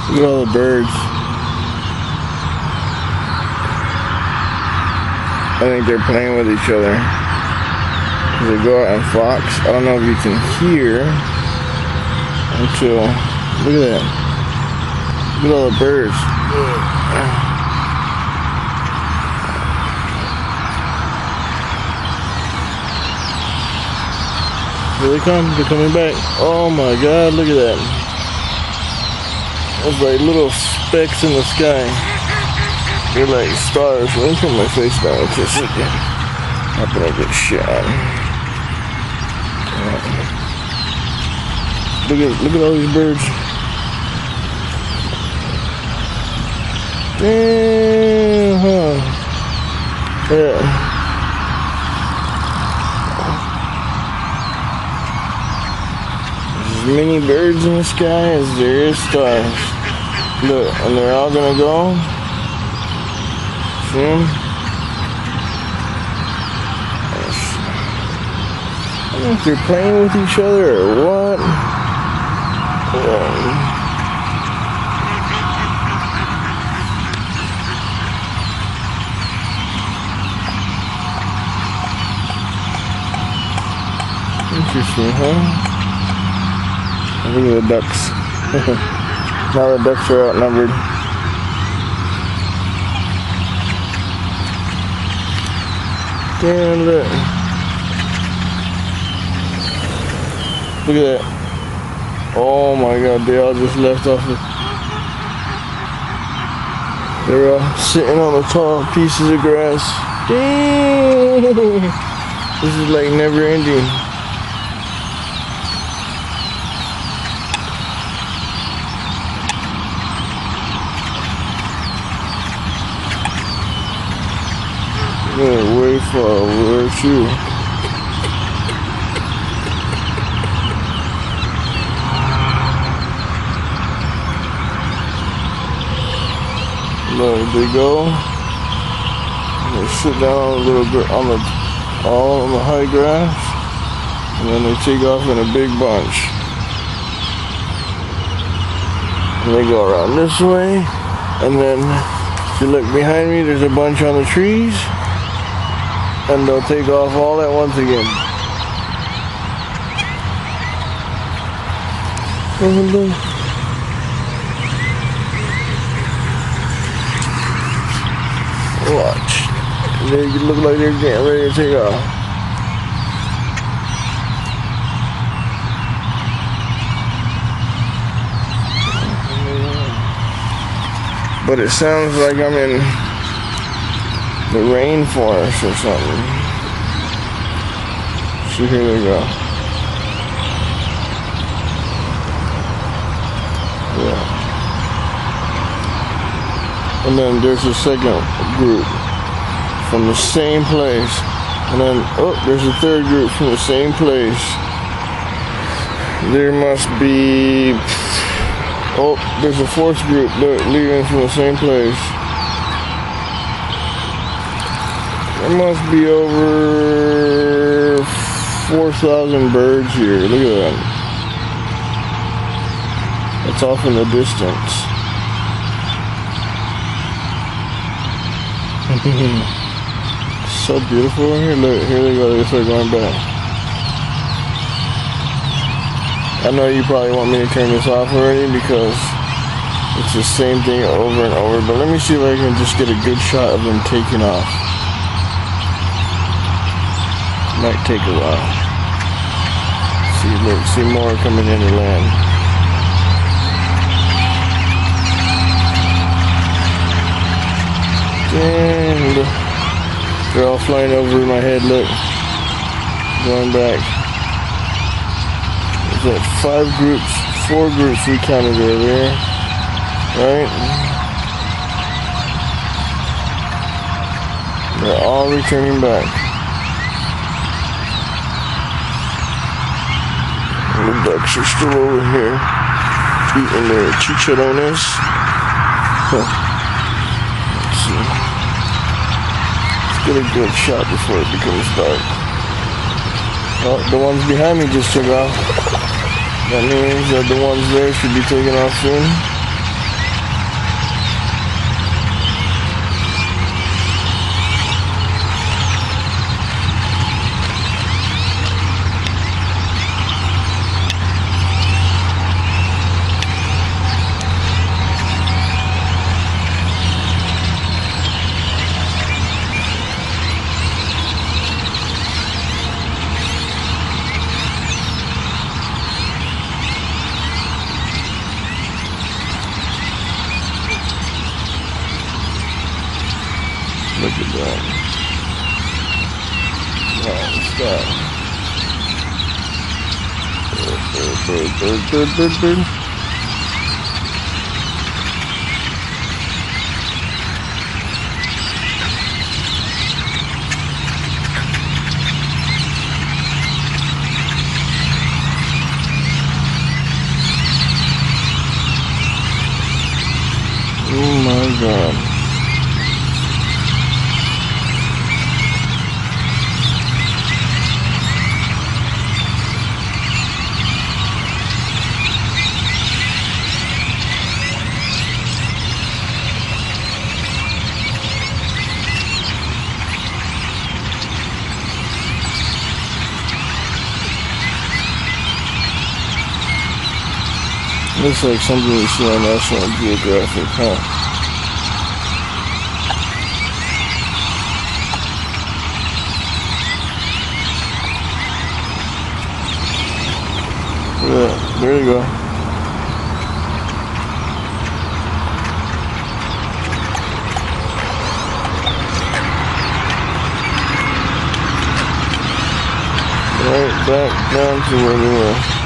Look at all the birds. I think they're playing with each other. They go out and fox. I don't know if you can hear until, look at that. Look at all the birds. Here they come. They're coming back. Oh my God, look at that. It's like little specks in the sky. They're like stars. Let me put my face down in case I'm gonna get shot. Look at all these birds. Damn, huh? Yeah. There's as many birds in the sky as there is stars. Look, and they're all gonna go. See them? I don't know if they're playing with each other or what. Interesting, huh? Look at the ducks. Now the ducks are outnumbered. Damn, look. Look at that. Oh my God, they all just left off it. They're all sitting on the tall pieces of grass. Damn. This is like never ending. Yeah, way far over too. Look, they go. They sit down on a little bit on the high grass, and then they take off in a big bunch. And they go around this way, and then if you look behind me, there's a bunch on the trees. And they'll take off all at once again. Watch. They look like they're getting ready to take off. But it sounds like I'm in the rainforest or something. So here they go. Yeah. And then there's a second group from the same place. And then, oh, there's a third group from the same place. There must be, oh, there's a fourth group leaving from the same place. There must be over 4,000 birds here. Look at that. It's off in the distance. So beautiful here. Look, here they go. They start going back. I know you probably want me to turn this off already because it's the same thing over and over. But let me see if I can just get a good shot of them taking off. Might take a while. See more coming into land. And they're all flying over my head. Look, going back. There's like 5 groups, 4 groups we counted earlier, right? They're all returning back. The ducks are still over here eating their chicharrones. Let's see. Let's get a good shot before it becomes dark. Oh, the ones behind me just took off. That means that the ones there should be taking off soon. that? No, what's that? Bird. Oh my God. Looks like something you see on National Geographic, huh? Yeah, there you go. Right back down to where we were.